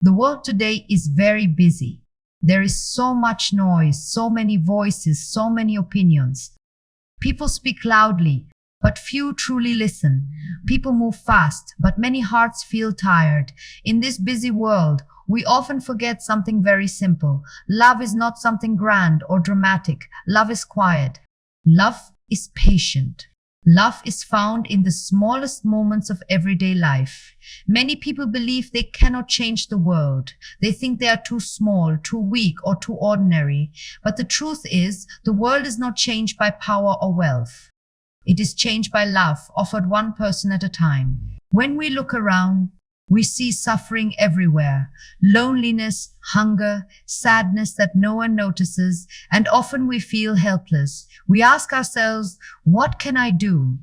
The world today is very busy. There is so much noise, so many voices, so many opinions. People speak loudly, but few truly listen. People move fast, but many hearts feel tired. In this busy world, we often forget something very simple. Love is not something grand or dramatic. Love is quiet. Love is patient. Love is found in the smallest moments of everyday life. Many people believe they cannot change the world. They think they are too small, too weak, or too ordinary. But the truth is, the world is not changed by power or wealth. It is changed by love, offered one person at a time. When we look around, we see suffering everywhere, loneliness, hunger, sadness that no one notices, and often we feel helpless. We ask ourselves, what can I do?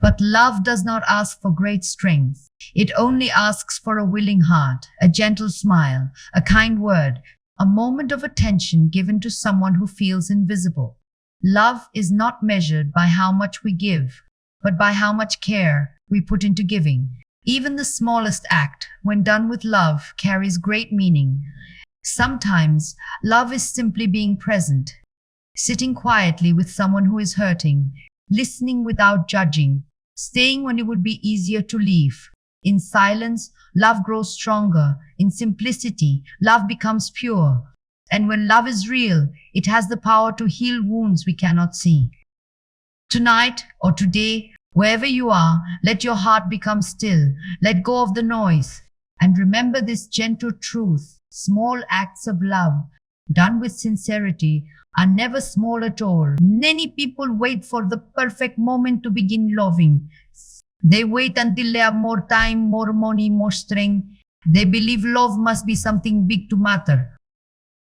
But love does not ask for great strength. It only asks for a willing heart, a gentle smile, a kind word, a moment of attention given to someone who feels invisible. Love is not measured by how much we give, but by how much care we put into giving. Even the smallest act, when done with love, carries great meaning. Sometimes, love is simply being present, sitting quietly with someone who is hurting, listening without judging, staying when it would be easier to leave. In silence, love grows stronger. In simplicity, love becomes pure. And when love is real, it has the power to heal wounds we cannot see. Tonight or today, wherever you are, let your heart become still. Let go of the noise. And remember this gentle truth. Small acts of love, done with sincerity, are never small at all. Many people wait for the perfect moment to begin loving. They wait until they have more time, more money, more strength. They believe love must be something big to matter.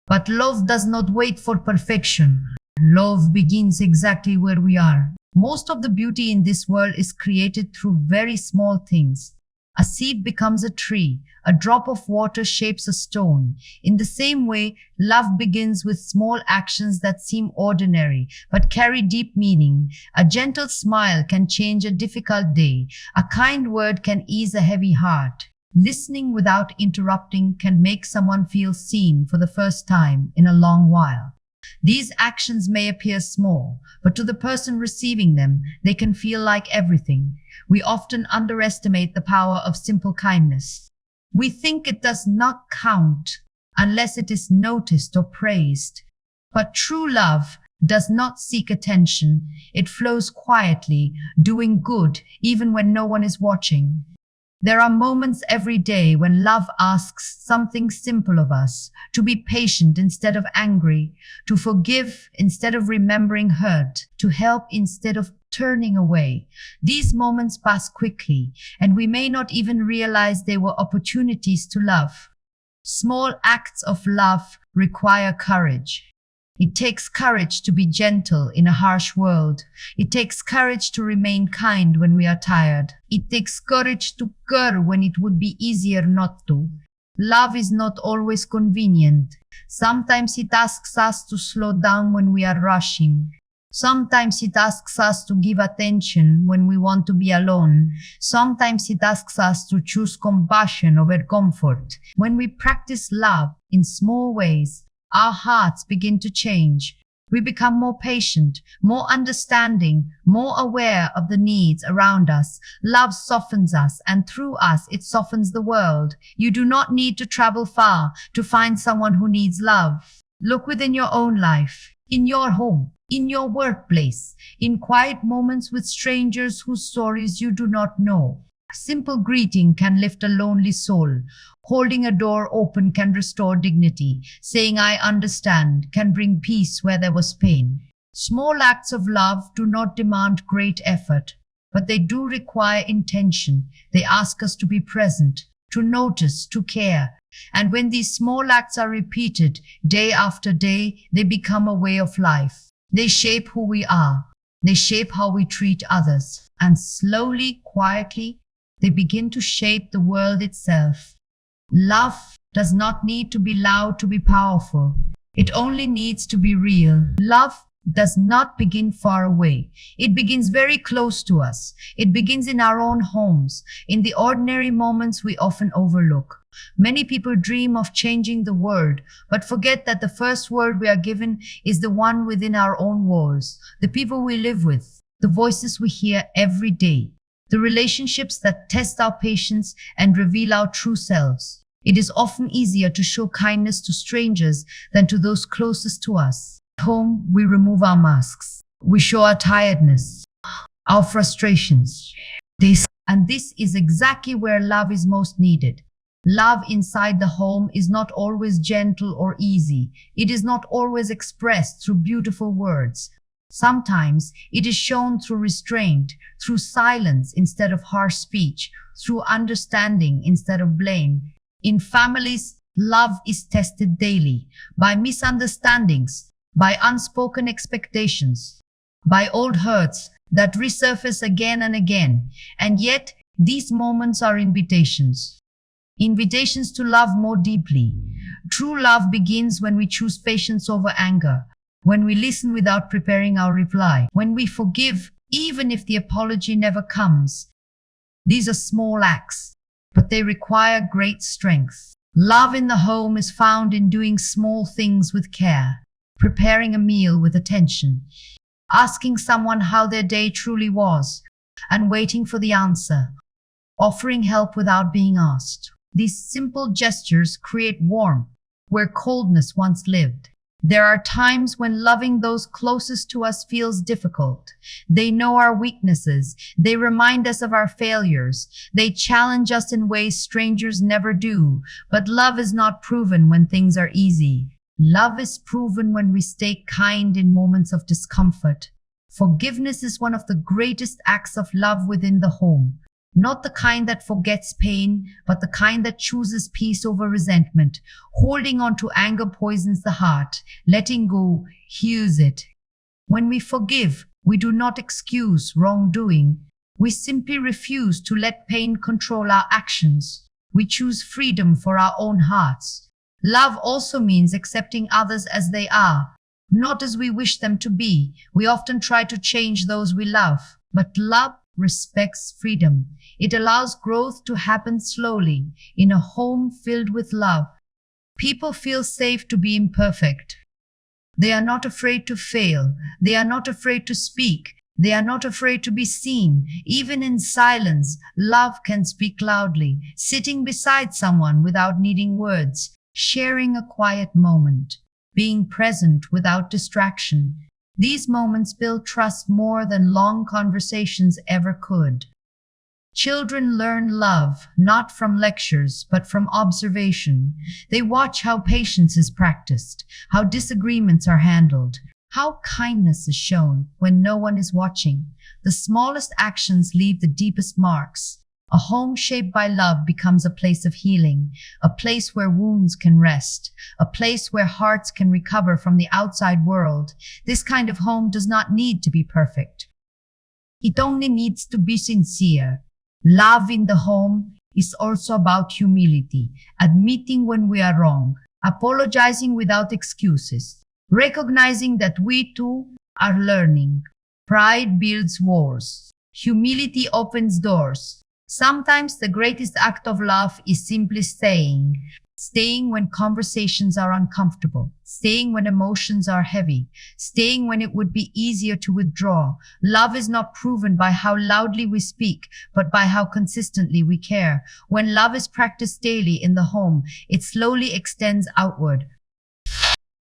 But love does not wait for perfection. Love begins exactly where we are. Most of the beauty in this world is created through very small things. A seed becomes a tree. A drop of water shapes a stone. In the same way, love begins with small actions that seem ordinary but carry deep meaning. A gentle smile can change a difficult day. A kind word can ease a heavy heart. Listening without interrupting can make someone feel seen for the first time in a long while. These actions may appear small, but to the person receiving them, they can feel like everything. We often underestimate the power of simple kindness. We think it does not count unless it is noticed or praised. But true love does not seek attention. It flows quietly, doing good even when no one is watching. There are moments every day when love asks something simple of us, to be patient instead of angry, to forgive instead of remembering hurt, to help instead of turning away. These moments pass quickly, and we may not even realize they were opportunities to love. Small acts of love require courage. It takes courage to be gentle in a harsh world. It takes courage to remain kind when we are tired. It takes courage to care when it would be easier not to. Love is not always convenient. Sometimes it asks us to slow down when we are rushing. Sometimes it asks us to give attention when we want to be alone. Sometimes it asks us to choose compassion over comfort. When we practice love in small ways, our hearts begin to change. We become more patient, more understanding, more aware of the needs around us. Love softens us, and through us, it softens the world. You do not need to travel far to find someone who needs love. Look within your own life, in your home, in your workplace, in quiet moments with strangers whose stories you do not know. A simple greeting can lift a lonely soul. Holding a door open can restore dignity. Saying "I understand" can bring peace where there was pain. Small acts of love do not demand great effort, but they do require intention. They ask us to be present, to notice, to care. And when these small acts are repeated day after day, they become a way of life. They shape who we are. They shape how we treat others. And slowly, quietly, they begin to shape the world itself. Love does not need to be loud to be powerful. It only needs to be real. Love does not begin far away. It begins very close to us. It begins in our own homes, in the ordinary moments we often overlook. Many people dream of changing the world, but forget that the first word we are given is the one within our own walls, the people we live with, the voices we hear every day, the relationships that test our patience and reveal our true selves. It is often easier to show kindness to strangers than to those closest to us. At home, we remove our masks. We show our tiredness, our frustrations. And this is exactly where love is most needed. Love inside the home is not always gentle or easy. It is not always expressed through beautiful words. Sometimes it is shown through restraint, through silence instead of harsh speech, through understanding instead of blame. In families, love is tested daily by misunderstandings, by unspoken expectations, by old hurts that resurface again and again. And yet, these moments are invitations. Invitations to love more deeply. True love begins when we choose patience over anger, when we listen without preparing our reply, when we forgive even if the apology never comes. These are small acts, but they require great strength. Love in the home is found in doing small things with care, preparing a meal with attention, asking someone how their day truly was, and waiting for the answer, offering help without being asked. These simple gestures create warmth where coldness once lived. There are times when loving those closest to us feels difficult. They know our weaknesses. They remind us of our failures. They challenge us in ways strangers never do. But love is not proven when things are easy. Love is proven when we stay kind in moments of discomfort. Forgiveness is one of the greatest acts of love within the home. Not the kind that forgets pain, but the kind that chooses peace over resentment. Holding on to anger poisons the heart. Letting go heals it. When we forgive, we do not excuse wrongdoing. We simply refuse to let pain control our actions. We choose freedom for our own hearts. Love also means accepting others as they are, not as we wish them to be. We often try to change those we love, but love respects freedom. It allows growth to happen slowly. In a home filled with love, people feel safe to be imperfect. They are not afraid to fail. They are not afraid to speak. They are not afraid to be seen. Even in silence, love can speak loudly. Sitting beside someone without needing words, sharing a quiet moment, being present without distraction. These moments build trust more than long conversations ever could. Children learn love, not from lectures, but from observation. They watch how patience is practiced, how disagreements are handled, how kindness is shown when no one is watching. The smallest actions leave the deepest marks. A home shaped by love becomes a place of healing, a place where wounds can rest, a place where hearts can recover from the outside world. This kind of home does not need to be perfect. It only needs to be sincere. Love in the home is also about humility, admitting when we are wrong, apologizing without excuses, recognizing that we too are learning. Pride builds walls. Humility opens doors. Sometimes the greatest act of love is simply staying. Staying when conversations are uncomfortable. Staying when emotions are heavy. Staying when it would be easier to withdraw. Love is not proven by how loudly we speak, but by how consistently we care. When love is practiced daily in the home, it slowly extends outward.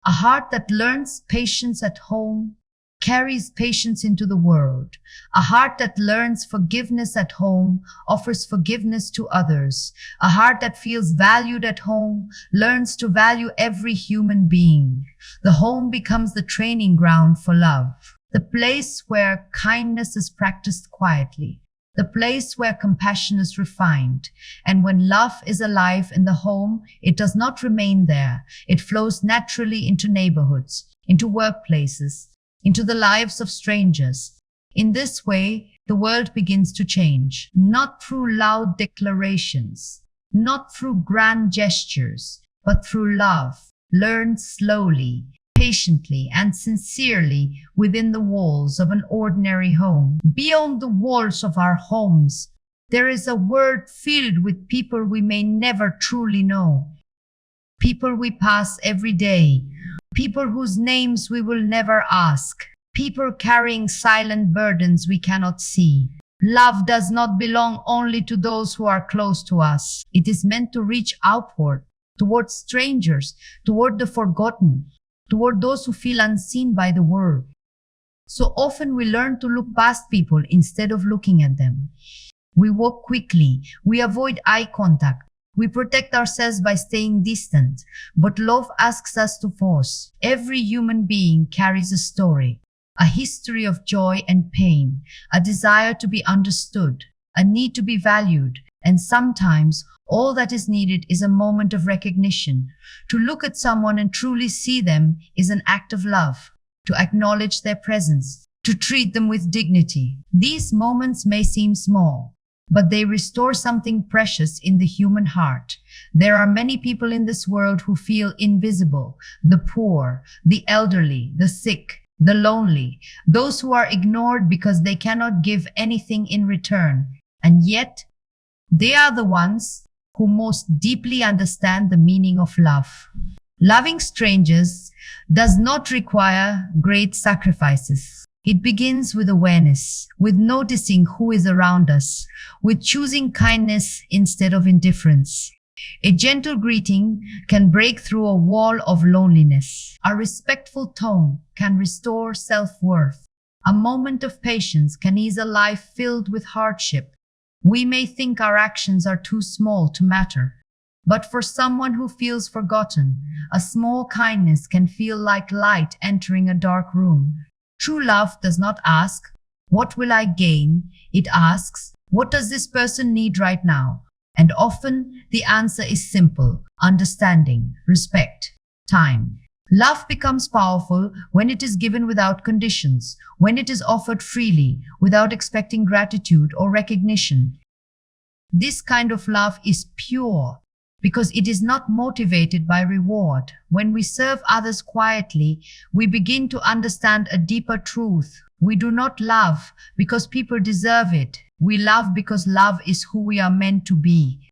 A heart that learns patience at home carries patience into the world. A heart that learns forgiveness at home offers forgiveness to others. A heart that feels valued at home learns to value every human being. The home becomes the training ground for love, the place where kindness is practiced quietly, the place where compassion is refined. And when love is alive in the home, it does not remain there. It flows naturally into neighborhoods, into workplaces, into the lives of strangers. In this way, the world begins to change, not through loud declarations, not through grand gestures, but through love, learned slowly, patiently, and sincerely within the walls of an ordinary home. Beyond the walls of our homes, There is a world filled with people we may never truly know. People we pass every day. People whose names we will never ask. People carrying silent burdens we cannot see. Love does not belong only to those who are close to us. It is meant to reach outward, towards strangers, toward the forgotten, toward those who feel unseen by the world. So often we learn to look past people instead of looking at them. We walk quickly, we avoid eye contact, we protect ourselves by staying distant, but love asks us to pause. Every human being carries a story, a history of joy and pain, a desire to be understood, a need to be valued, and sometimes all that is needed is a moment of recognition. To look at someone and truly see them is an act of love, to acknowledge their presence, to treat them with dignity. These moments may seem small, but they restore something precious in the human heart. There are many people in this world who feel invisible: the poor, the elderly, the sick, the lonely, those who are ignored because they cannot give anything in return. And yet, they are the ones who most deeply understand the meaning of love. Loving strangers does not require great sacrifices. It begins with awareness, with noticing who is around us, with choosing kindness instead of indifference. A gentle greeting can break through a wall of loneliness. A respectful tone can restore self-worth. A moment of patience can ease a life filled with hardship. We may think our actions are too small to matter, but for someone who feels forgotten, a small kindness can feel like light entering a dark room. True love does not ask, "What will I gain?" It asks, "What does this person need right now?" And often the answer is simple: understanding, respect, time. Love becomes powerful when it is given without conditions, when it is offered freely, without expecting gratitude or recognition. This kind of love is pure because it is not motivated by reward. When we serve others quietly, we begin to understand a deeper truth. We do not love because people deserve it. We love because love is who we are meant to be.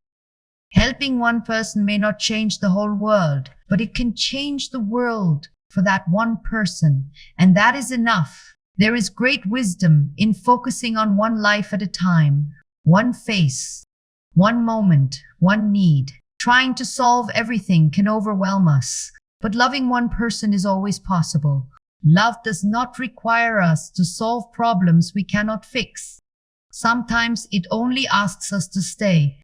Helping one person may not change the whole world, but it can change the world for that one person, and that is enough. There is great wisdom in focusing on one life at a time, one face, one moment, one need. Trying to solve everything can overwhelm us, but loving one person is always possible. Love does not require us to solve problems we cannot fix. Sometimes it only asks us to stay,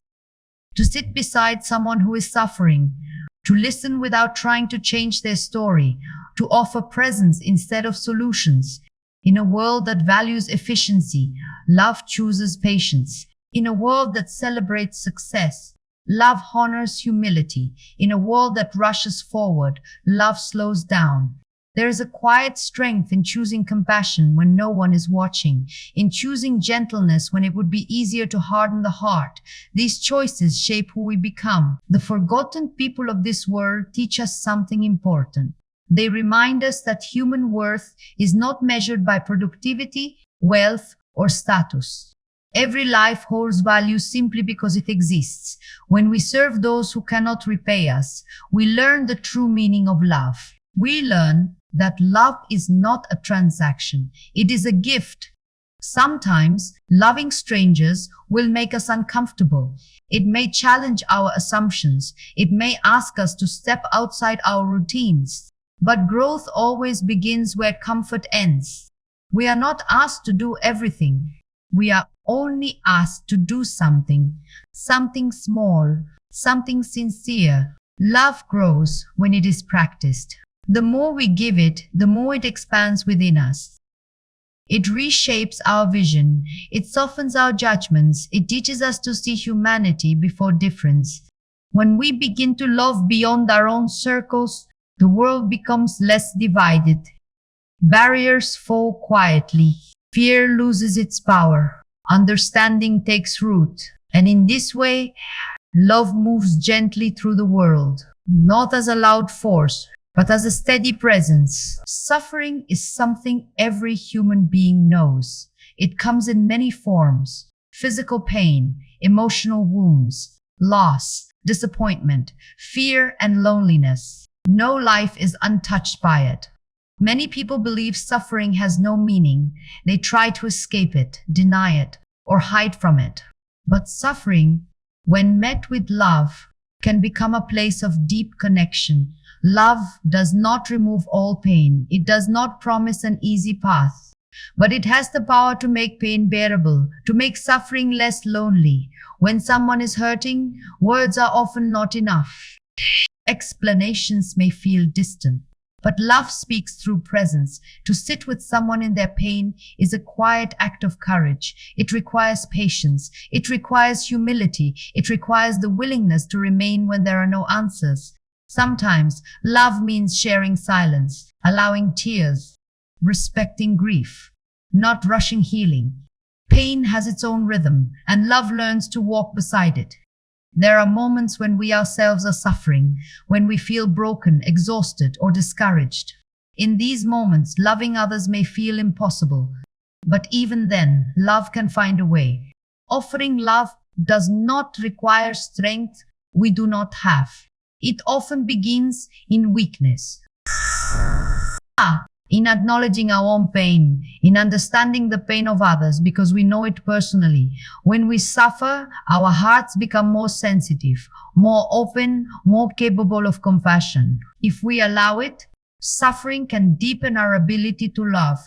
to sit beside someone who is suffering, to listen without trying to change their story, to offer presence instead of solutions. In a world that values efficiency, love chooses patience. In a world that celebrates success, love honors humility. In a world that rushes forward, love slows down. There is a quiet strength in choosing compassion when no one is watching, in choosing gentleness when it would be easier to harden the heart. These choices shape who we become. The forgotten people of this world teach us something important. They remind us that human worth is not measured by productivity, wealth, or status. Every life holds value simply because it exists. When we serve those who cannot repay us, we learn the true meaning of love. We learn that love is not a transaction. It is a gift. Sometimes loving strangers will make us uncomfortable. It may challenge our assumptions. It may ask us to step outside our routines. But growth always begins where comfort ends. We are not asked to do everything. We are only asked to do something small, something sincere. Love grows when it is practiced. The more we give it, the more it expands within us. It reshapes our vision. It softens our judgments. It teaches us to see humanity before difference. When we begin to love beyond our own circles, the world becomes less divided. Barriers fall quietly. Fear loses its power. Understanding takes root. And in this way, love moves gently through the world, not as a loud force, but as a steady presence. Suffering is something every human being knows. It comes in many forms: physical pain, emotional wounds, loss, disappointment, fear, and loneliness. No life is untouched by it. Many people believe suffering has no meaning. They try to escape it, deny it, or hide from it. But suffering, when met with love, can become a place of deep connection. Love does not remove all pain. It does not promise an easy path. But it has the power to make pain bearable, to make suffering less lonely. When someone is hurting, words are often not enough. Explanations may feel distant, but love speaks through presence. To sit with someone in their pain is a quiet act of courage. It requires patience. It requires humility. It requires the willingness to remain when there are no answers. Sometimes love means sharing silence, allowing tears, respecting grief, not rushing healing. Pain has its own rhythm, and love learns to walk beside it. There are moments when we ourselves are suffering, when we feel broken, exhausted, or discouraged. In these moments, loving others may feel impossible, but even then, love can find a way. Offering love does not require strength we do not have. It often begins in weakness. In acknowledging our own pain, in understanding the pain of others because we know it personally. When we suffer, our hearts become more sensitive, more open, more capable of compassion. If we allow it, suffering can deepen our ability to love.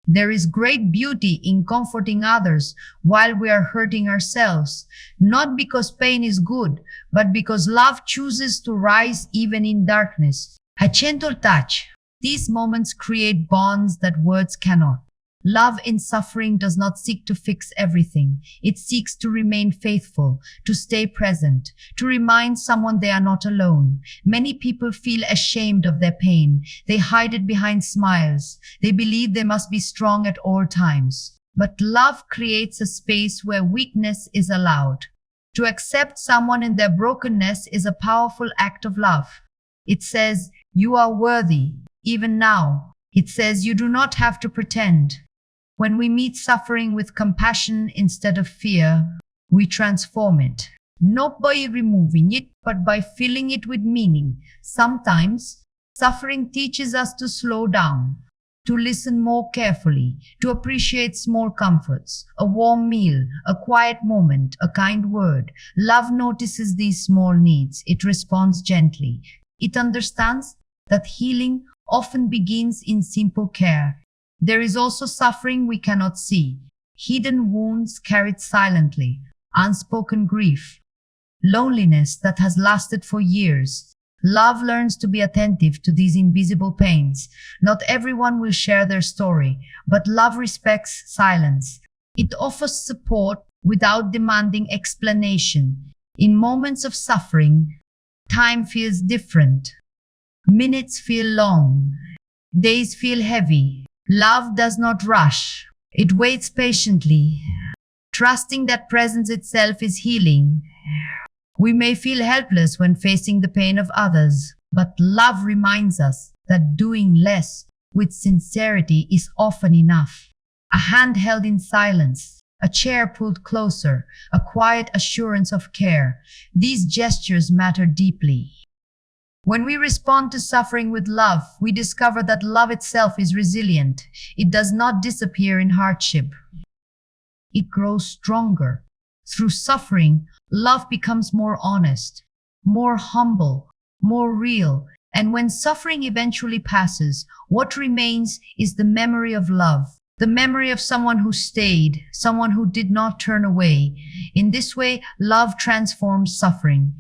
There is great beauty in comforting others while we are hurting ourselves, not because pain is good, but because love chooses to rise even in darkness. A gentle touch. These moments create bonds that words cannot. Love in suffering does not seek to fix everything. It seeks to remain faithful, to stay present, to remind someone they are not alone. Many people feel ashamed of their pain. They hide it behind smiles. They believe they must be strong at all times. But love creates a space where weakness is allowed. To accept someone in their brokenness is a powerful act of love. It says, "You are worthy." Even now, it says you do not have to pretend. When we meet suffering with compassion instead of fear, we transform it. Not by removing it, but by filling it with meaning. Sometimes, suffering teaches us to slow down, to listen more carefully, to appreciate small comforts, a warm meal, a quiet moment, a kind word. Love notices these small needs. It responds gently. It understands that healing often begins in simple care. There is also suffering we cannot see, hidden wounds carried silently, unspoken grief, loneliness that has lasted for years. Love learns to be attentive to these invisible pains. Not everyone will share their story, but love respects silence. It offers support without demanding explanation. In moments of suffering, time feels different. Minutes feel long. Days feel heavy. Love does not rush. It waits patiently, trusting that presence itself is healing. We may feel helpless when facing the pain of others, but love reminds us that doing less with sincerity is often enough. A hand held in silence, a chair pulled closer, a quiet assurance of care. These gestures matter deeply. When we respond to suffering with love, we discover that love itself is resilient. It does not disappear in hardship. It grows stronger. Through suffering, love becomes more honest, more humble, more real. And when suffering eventually passes, what remains is the memory of love, the memory of someone who stayed, someone who did not turn away. In this way, love transforms suffering.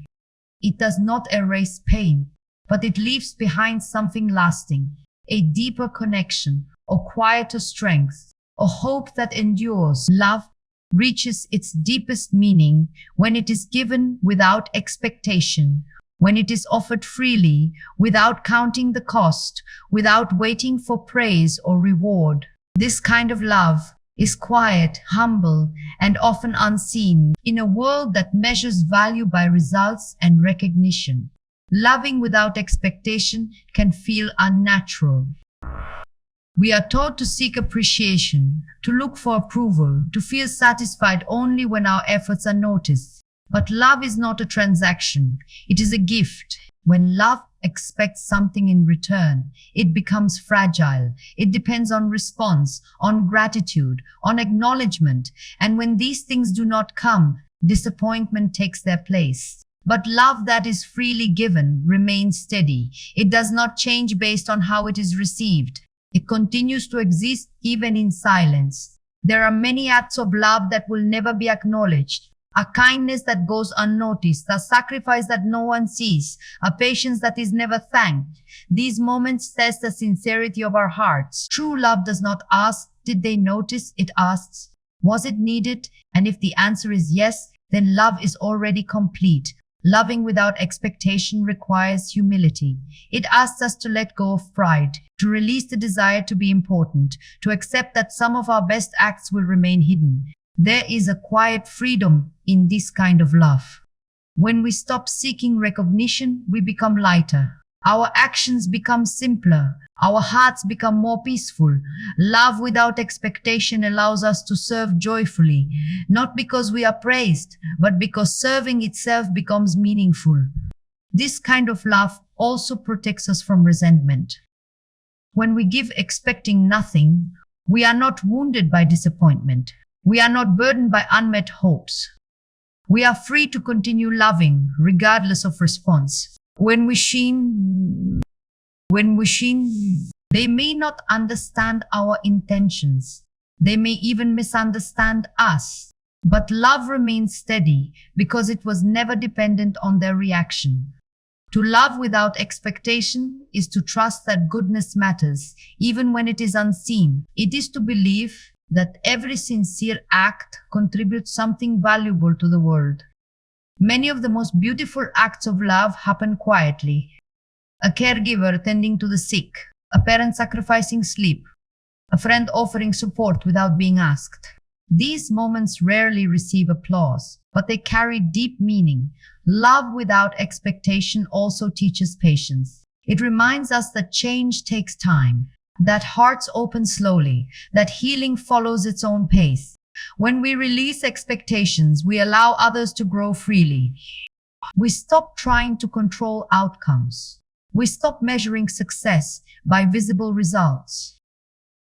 It does not erase pain, but it leaves behind something lasting, a deeper connection, a quieter strength, a hope that endures. Love reaches its deepest meaning when it is given without expectation, when it is offered freely, without counting the cost, without waiting for praise or reward. This kind of love is quiet, humble, and often unseen in a world that measures value by results and recognition. Loving without expectation can feel unnatural. We are taught to seek appreciation, to look for approval, to feel satisfied only when our efforts are noticed. But love is not a transaction, it is a gift. When love expects something in return, it becomes fragile. It depends on response, on gratitude, on acknowledgement. And when these things do not come, disappointment takes their place. But love that is freely given remains steady. It does not change based on how it is received. It continues to exist even in silence. There are many acts of love that will never be acknowledged. A kindness that goes unnoticed, a sacrifice that no one sees, a patience that is never thanked. These moments test the sincerity of our hearts. True love does not ask, did they notice? It asks, was it needed? And if the answer is yes, then love is already complete. Loving without expectation requires humility. It asks us to let go of pride, to release the desire to be important, to accept that some of our best acts will remain hidden. There is a quiet freedom in this kind of love. When we stop seeking recognition, we become lighter. Our actions become simpler. Our hearts become more peaceful. Love without expectation allows us to serve joyfully, not because we are praised, but because serving itself becomes meaningful. This kind of love also protects us from resentment. When we give expecting nothing, we are not wounded by disappointment. We are not burdened by unmet hopes. We are free to continue loving regardless of response. When we sheen, they may not understand our intentions. They may even misunderstand us. But love remains steady because it was never dependent on their reaction. To love without expectation is to trust that goodness matters, even when it is unseen. It is to believe that every sincere act contributes something valuable to the world. Many of the most beautiful acts of love happen quietly. A caregiver tending to the sick, a parent sacrificing sleep, a friend offering support without being asked. These moments rarely receive applause, but they carry deep meaning. Love without expectation also teaches patience. It reminds us that change takes time, that hearts open slowly, that healing follows its own pace. When we release expectations, we allow others to grow freely. We stop trying to control outcomes. We stop measuring success by visible results.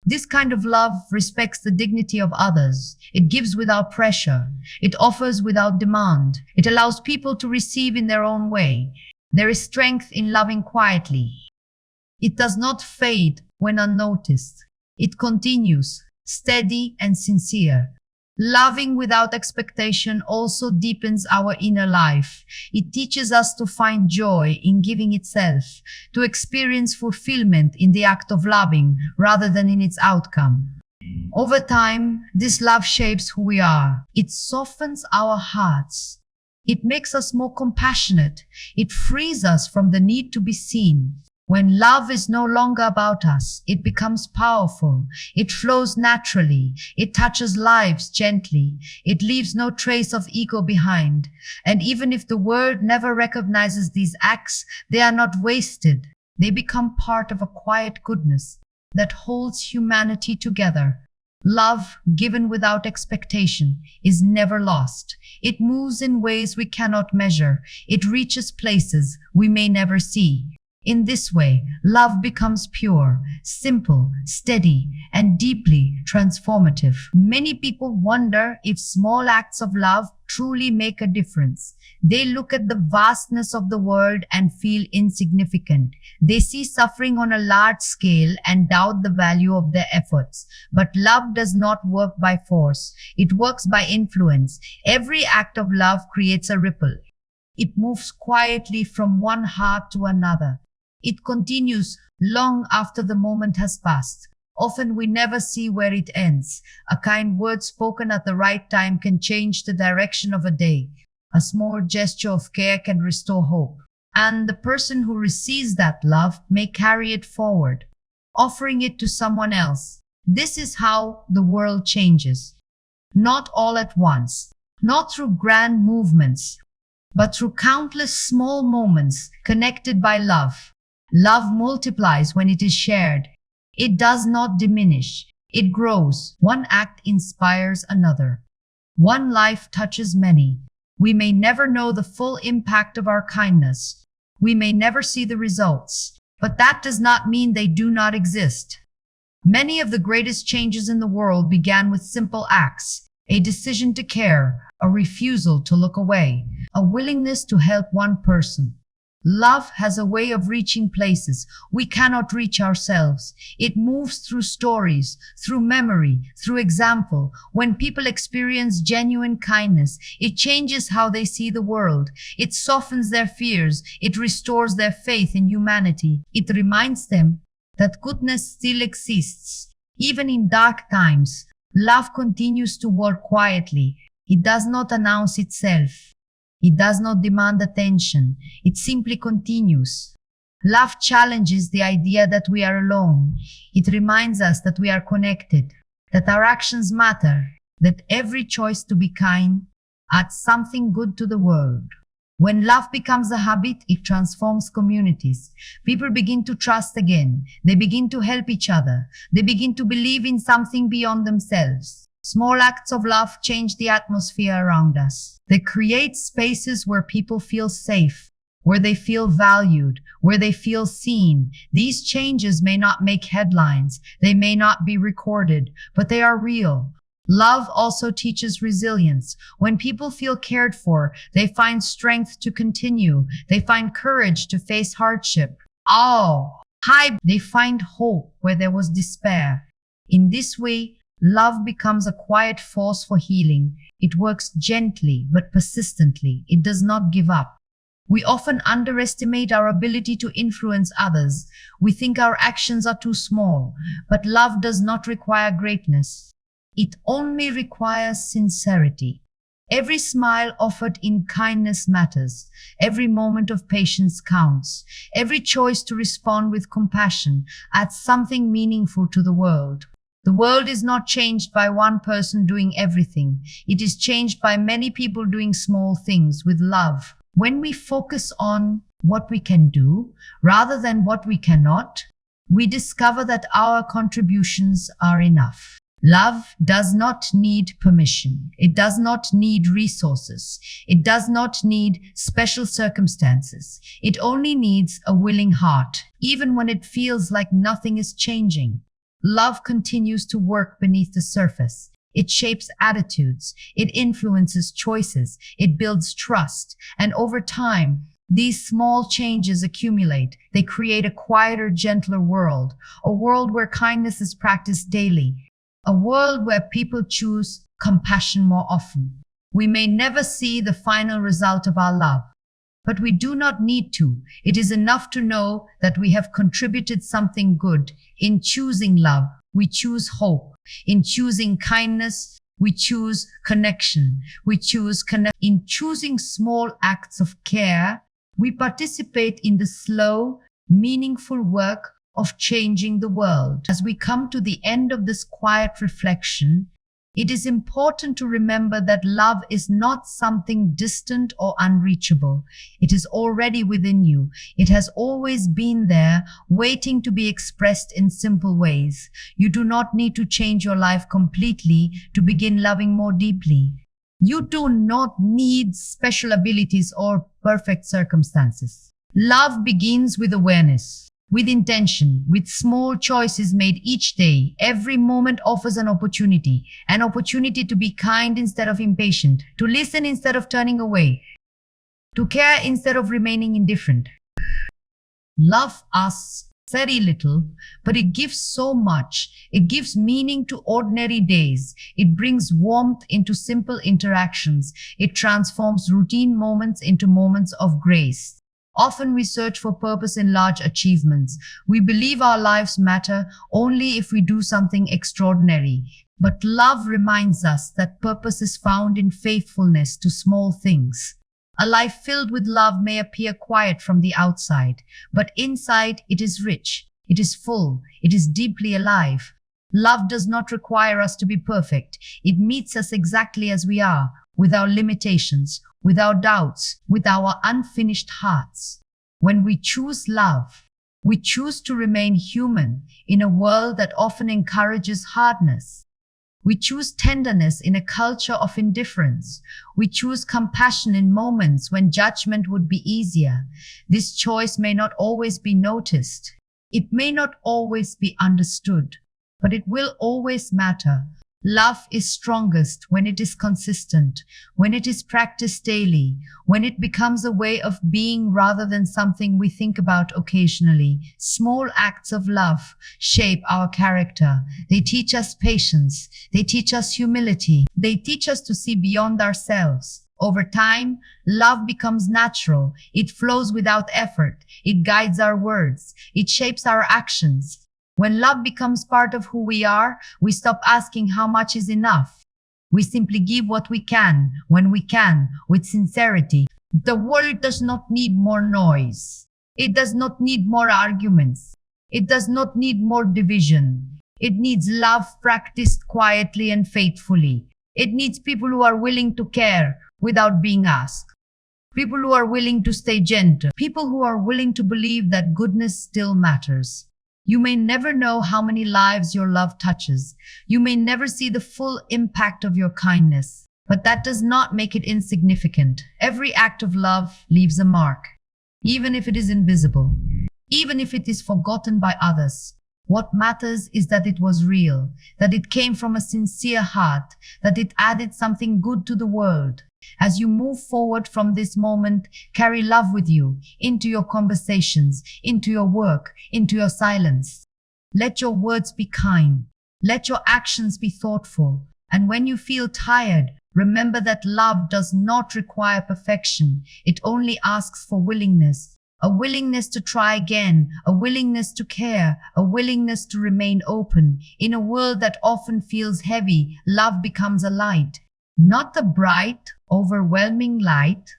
This kind of love respects the dignity of others. It gives without pressure. It offers without demand. It allows people to receive in their own way. There is strength in loving quietly. It does not fade when unnoticed. It continues, steady and sincere. Loving without expectation also deepens our inner life. It teaches us to find joy in giving itself, to experience fulfillment in the act of loving rather than in its outcome. Over time, this love shapes who we are. It softens our hearts. It makes us more compassionate. It frees us from the need to be seen. When love is no longer about us, it becomes powerful. It flows naturally. It touches lives gently. It leaves no trace of ego behind. And even if the world never recognizes these acts, they are not wasted. They become part of a quiet goodness that holds humanity together. Love given without expectation is never lost. It moves in ways we cannot measure. It reaches places we may never see. In this way, love becomes pure, simple, steady, and deeply transformative. Many people wonder if small acts of love truly make a difference. They look at the vastness of the world and feel insignificant. They see suffering on a large scale and doubt the value of their efforts. But love does not work by force. It works by influence. Every act of love creates a ripple. It moves quietly from one heart to another. It continues long after the moment has passed. Often we never see where it ends. A kind word spoken at the right time can change the direction of a day. A small gesture of care can restore hope. And the person who receives that love may carry it forward, offering it to someone else. This is how the world changes. Not all at once, not through grand movements, but through countless small moments connected by love. Love multiplies when it is shared. It does not diminish. It grows. One act inspires another. One life touches many. We may never know the full impact of our kindness. We may never see the results, but that does not mean they do not exist. Many of the greatest changes in the world began with simple acts, a decision to care, a refusal to look away, a willingness to help one person. Love has a way of reaching places we cannot reach ourselves. It moves through stories, through memory, through example. When people experience genuine kindness, it changes how they see the world. It softens their fears. It restores their faith in humanity. It reminds them that goodness still exists. Even in dark times, love continues to work quietly. It does not announce itself. It does not demand attention. It simply continues. Love challenges the idea that we are alone. It reminds us that we are connected, that our actions matter, that every choice to be kind adds something good to the world. When love becomes a habit, it transforms communities. People begin to trust again. They begin to help each other. They begin to believe in something beyond themselves. Small acts of love change the atmosphere around us. They create spaces where people feel safe, where they feel valued, where they feel seen. These changes may not make headlines. They may not be recorded, but they are real. Love also teaches resilience. When people feel cared for, they find strength to continue. They find courage to face hardship. They find hope where there was despair. In this way, love becomes a quiet force for healing. It works gently but persistently. It does not give up. We often underestimate our ability to influence others. We think our actions are too small, but love does not require greatness. It only requires sincerity. Every smile offered in kindness matters. Every moment of patience counts. Every choice to respond with compassion adds something meaningful to the world. The world is not changed by one person doing everything. It is changed by many people doing small things with love. When we focus on what we can do rather than what we cannot, we discover that our contributions are enough. Love does not need permission. It does not need resources. It does not need special circumstances. It only needs a willing heart, even when it feels like nothing is changing. Love continues to work beneath the surface. It shapes attitudes. It influences choices. It builds trust. And over time, these small changes accumulate. They create a quieter, gentler world, a world where kindness is practiced daily, a world where people choose compassion more often. We may never see the final result of our love, but we do not need to. It is enough to know that we have contributed something good. In choosing love, we choose hope. In choosing kindness, we choose connection. In choosing small acts of care, we participate in the slow, meaningful work of changing the world. As we come to the end of this quiet reflection, it is important to remember that love is not something distant or unreachable. It is already within you. It has always been there, waiting to be expressed in simple ways. You do not need to change your life completely to begin loving more deeply. You do not need special abilities or perfect circumstances. Love begins with awareness, with intention, with small choices made each day. Every moment offers an opportunity to be kind instead of impatient, to listen instead of turning away, to care instead of remaining indifferent. Love asks very little, but it gives so much. It gives meaning to ordinary days. It brings warmth into simple interactions. It transforms routine moments into moments of grace. Often we search for purpose in large achievements. We believe our lives matter only if we do something extraordinary. But love reminds us that purpose is found in faithfulness to small things. A life filled with love may appear quiet from the outside, but inside it is rich, it is full, it is deeply alive. Love does not require us to be perfect. It meets us exactly as we are, with our limitations, with our doubts, with our unfinished hearts. When we choose love, We choose to remain human in a world that often encourages hardness. We choose tenderness in a culture of indifference. We choose compassion in moments when judgment would be easier. This choice may not always be noticed. It may not always be understood, but it will always matter. Love is strongest when it is consistent, when it is practiced daily, when it becomes a way of being rather than something we think about occasionally. Small acts of love shape our character. They teach us patience. They teach us humility. They teach us to see beyond ourselves. Over time, love becomes natural. It flows without effort. It guides our words. It shapes our actions. When love becomes part of who we are, we stop asking how much is enough. We simply give what we can, when we can, with sincerity. The world does not need more noise. It does not need more arguments. It does not need more division. It needs love practiced quietly and faithfully. It needs people who are willing to care without being asked. People who are willing to stay gentle. People who are willing to believe that goodness still matters. You may never know how many lives your love touches. You may never see the full impact of your kindness, but that does not make it insignificant. Every act of love leaves a mark, even if it is invisible, even if it is forgotten by others. What matters is that it was real, that it came from a sincere heart, that it added something good to the world. As you move forward from this moment, carry love with you into your conversations, into your work, into your silence. Let your words be kind. Let your actions be thoughtful. And when you feel tired, remember that love does not require perfection. It only asks for willingness. A willingness to try again, a willingness to care, a willingness to remain open. In a world that often feels heavy, love becomes a light. Not the bright, overwhelming light,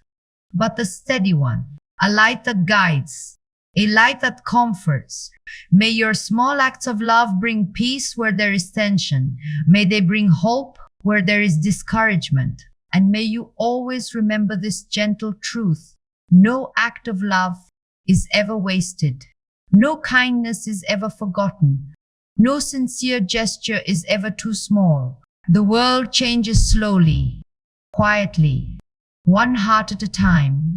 but the steady one. A light that guides, a light that comforts. May your small acts of love bring peace where there is tension. May they bring hope where there is discouragement. And may you always remember this gentle truth. No act of love is ever wasted. No kindness is ever forgotten. No sincere gesture is ever too small. The world changes slowly, quietly, one heart at a time.